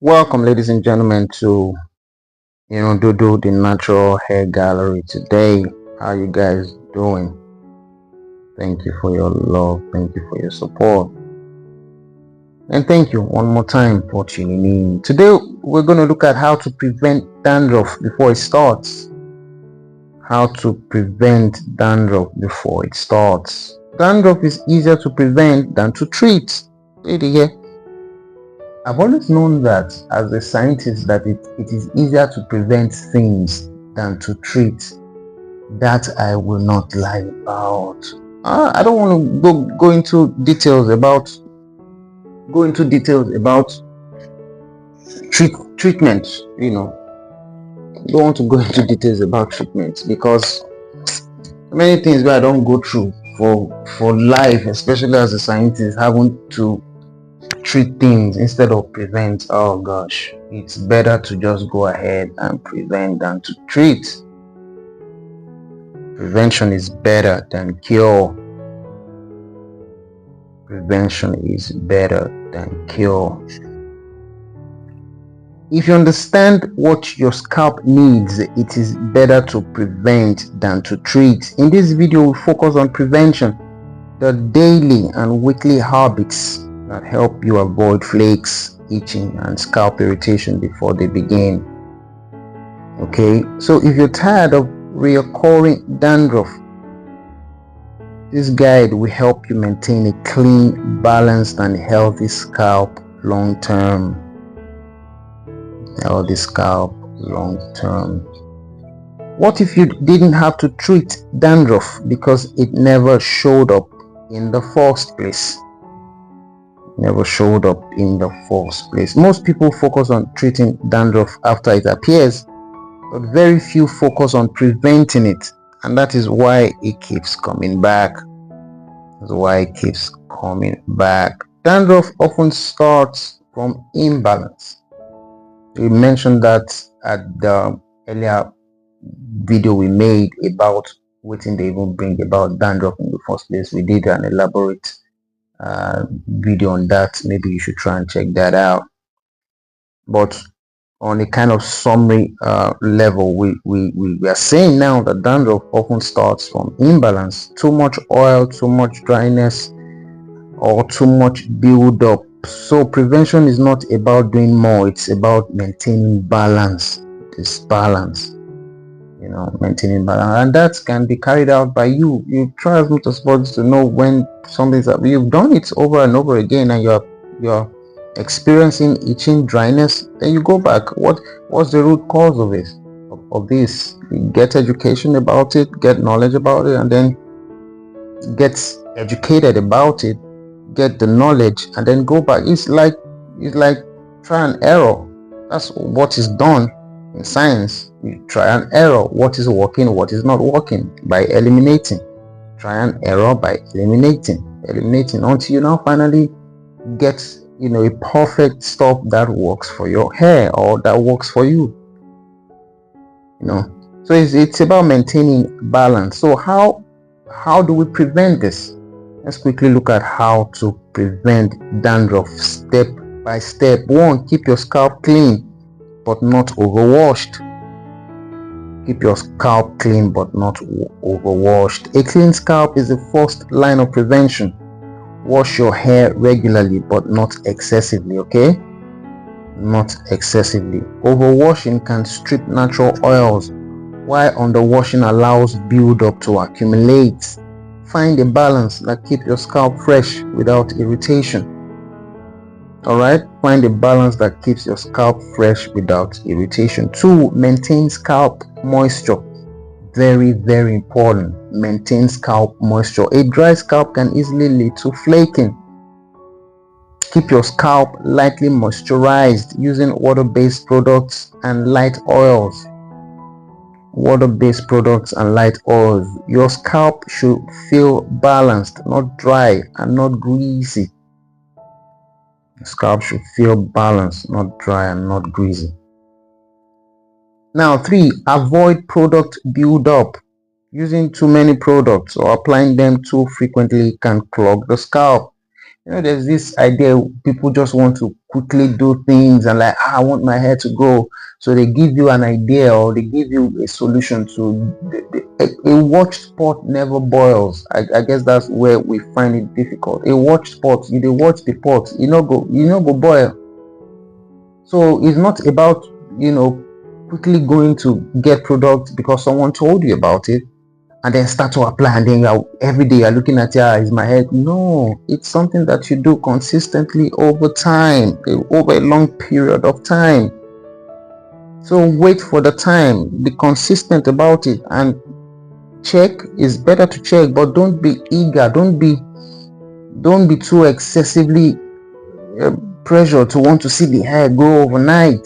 Welcome, ladies and gentlemen, to Dodo the Natural Hair Gallery. Today, how you guys doing? Thank you for your love. Thank you for your support. And thank you one more time for tuning in. Today, we're going to look at how to prevent dandruff before it starts. How to prevent dandruff before it starts. Dandruff is easier to prevent than to treat. I've always known that as a scientist that it is easier to prevent things than to treat. That I will not lie about. I don't want to go into details about treatment. Don't want to go into details about treatment because many things that I don't go through for life, especially as a scientist, having to treat things instead of prevent. Oh gosh, it's better to just go ahead and prevent than to treat. Prevention is better than cure. Prevention is better than cure. If you understand what your scalp needs, it is better to prevent than to treat. In this video, we focus on prevention, the daily and weekly habits that help you avoid flakes, itching, and scalp irritation before they begin. Okay, so if you're tired of reoccurring dandruff, this guide will help you maintain a clean, balanced, and healthy scalp long term. Healthy scalp long term. What if you didn't have to treat dandruff because it never showed up in the first place? Most people focus on treating dandruff after it appears, but very few focus on preventing it, and that is why it keeps coming back. Dandruff often starts from imbalance. We mentioned that at the earlier video we made about what they even bring about dandruff in the first place. We did an elaborate video on that. Maybe you should try and check that out. But on a kind of summary level, we are saying now that dandruff often starts from imbalance, too much oil, too much dryness, or too much build up. So prevention is not about doing more, it's about maintaining balance. Maintaining balance, and that can be carried out by you try as much as possible to know when something's up. You've done it over and over again and you're experiencing itching, dryness, then you go back. What's the root cause of it, of this? You get education about it, get knowledge about it, and then get educated about it, get the knowledge, and then go back. It's like try and error. That's what is done in science. You try and error what is working, what is not working, by eliminating. Try and error by eliminating until you now finally get a perfect stuff that works for your hair or that works for you. So it's about maintaining balance. So how do we prevent this? Let's quickly look at how to prevent dandruff step by step. 1, keep your scalp clean but not overwashed. Keep your scalp clean but not overwashed. A clean scalp is the first line of prevention. Wash your hair regularly but not excessively, okay? Not excessively. Overwashing can strip natural oils, while underwashing allows build-up to accumulate. Find a balance that keeps your scalp fresh without irritation. Alright, find a balance that keeps your scalp fresh without irritation. 2, maintain scalp moisture. Very, very important. Maintain scalp moisture. A dry scalp can easily lead to flaking. Keep your scalp lightly moisturized using water-based products and light oils. Your scalp should feel balanced, not dry and not greasy. The scalp should feel balanced, not dry and not greasy. Now 3, avoid product build-up. Using too many products or applying them too frequently can clog the scalp. There's this idea people just want to quickly do things and like, I want my hair to grow. So they give you an idea or they give you a solution to a watched pot never boils. I guess that's where we find it difficult. A watched pot, you watch the pot, you know go boil. So it's not about quickly going to get products because someone told you about it and then start to apply, and then every day you're looking at is my hair. No, it's something that you do consistently over time, over a long period of time. So wait for the time, be consistent about it, and check. Is better to check, but don't be eager, don't be too excessively pressured to want to see the hair grow overnight.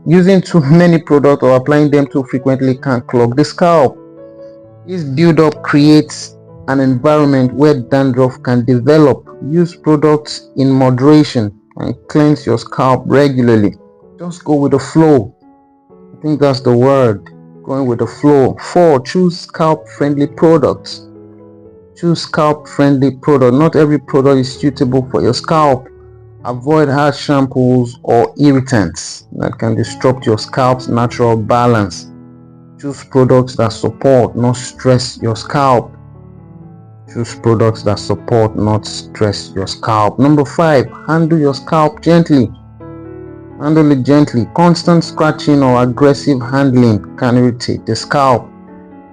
Using too many products or applying them too frequently can clog the scalp. This build-up creates an environment where dandruff can develop. Use products in moderation and cleanse your scalp regularly. Just go with the flow. I think that's the word, going with the flow. 4, choose scalp-friendly products. Choose scalp-friendly product. Not every product is suitable for your scalp. Avoid harsh shampoos or irritants that can disrupt your scalp's natural balance. Choose products that support, not stress your scalp. Choose products that support, not stress your scalp. Number 5, handle your scalp gently. Handle it gently. Constant scratching or aggressive handling can irritate the scalp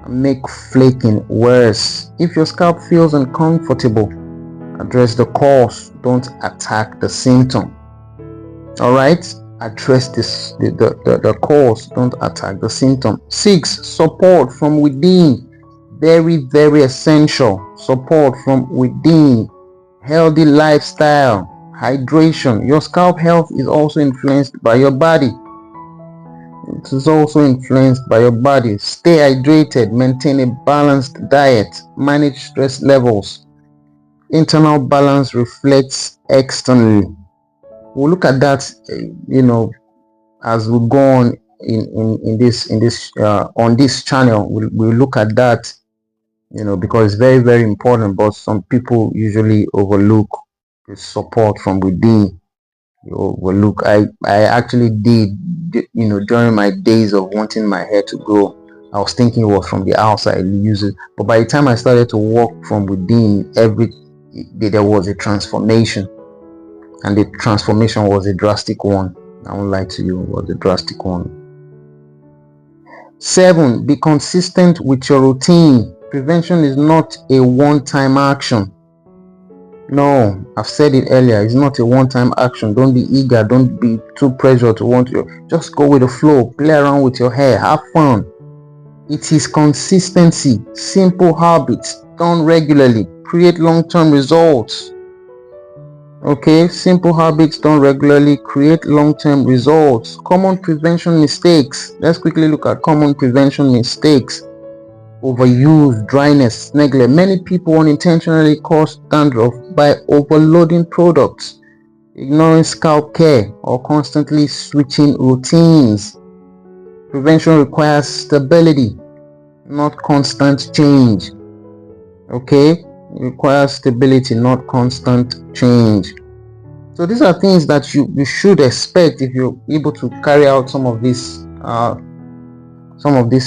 and make flaking worse. If your scalp feels uncomfortable, address the cause. Don't attack the symptom. All right, address the cause. Don't attack the symptom. 6, support from within. Very, very essential. Support from within. Healthy lifestyle. Hydration. Your scalp health is also influenced by your body. It is also influenced by your body. Stay hydrated. Maintain a balanced diet. Manage stress levels. Internal balance reflects externally. We'll look at that as we go on in this on this channel. We'll look at that because it's very, very important, but some people usually overlook the support from within. You overlook. I actually did, during my days of wanting my hair to grow, I was thinking it was from the outside, use it, but by the time I started to work from within, there was a transformation, and the transformation was a drastic one. I won't lie to you, it was a drastic one. 7, be consistent with your routine. Prevention is not a one-time action. No, I've said it earlier, it's not a one-time action. Don't be eager, don't be too pressured to want to. Just go with the flow, play around with your hair, have fun. It is consistency. Simple habits done regularly create long-term results. Okay, simple habits done regularly create long-term results. Common prevention mistakes. Let's quickly look at common prevention mistakes. Overuse, dryness, neglect. Many people unintentionally cause dandruff by overloading products, ignoring scalp care, or constantly switching routines. Prevention requires stability, not constant change. Okay, it requires stability, not constant change. So these are things that you should expect if you're able to carry out some of these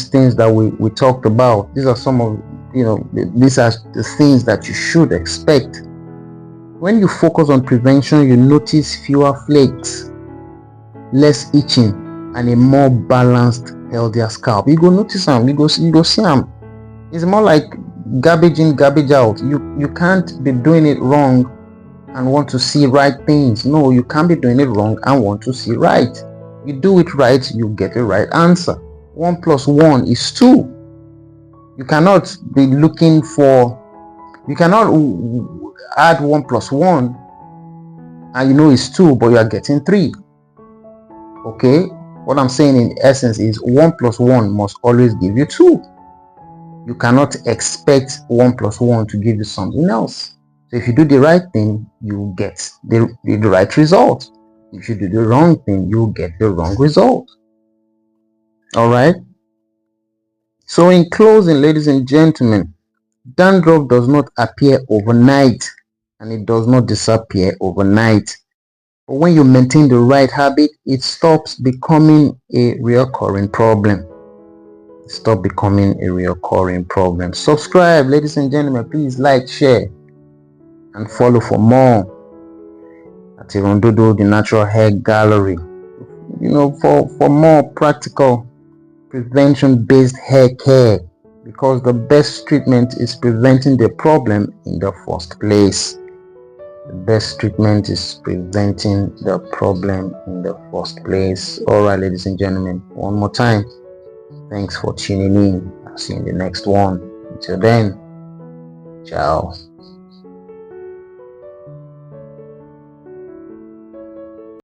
things that we talked about. These are some of these are the things that you should expect. When you focus on prevention, you notice fewer flakes, less itching, and a more balanced, healthier scalp. You go notice them, you go see them. It's more like garbage in, garbage out. You can't be doing it wrong and want to see right things. No, you can't be doing it wrong and want to see right. You do it right, you get the right answer. 1 + 1 is 2. You cannot be looking for, you cannot add 1 + 1 and it's 2, but you are getting 3. Okay, what I'm saying in essence is 1 + 1 must always give you 2. You cannot expect 1 + 1 to give you something else. So if you do the right thing, you will get the right result. If you do the wrong thing, you will get the wrong result. All right. So in closing, ladies and gentlemen, dandruff does not appear overnight and it does not disappear overnight. But when you maintain the right habit, it stops becoming a recurring problem. Stop becoming a recurring problem. Subscribe, ladies and gentlemen. Please like, share, and follow for more at Irondodo, the Natural Hair Gallery. For more practical prevention-based hair care, because the best treatment is preventing the problem in the first place. The best treatment is preventing the problem in the first place. All right, ladies and gentlemen, one more time. Thanks for tuning in. I'll see you in the next one. Until then, ciao.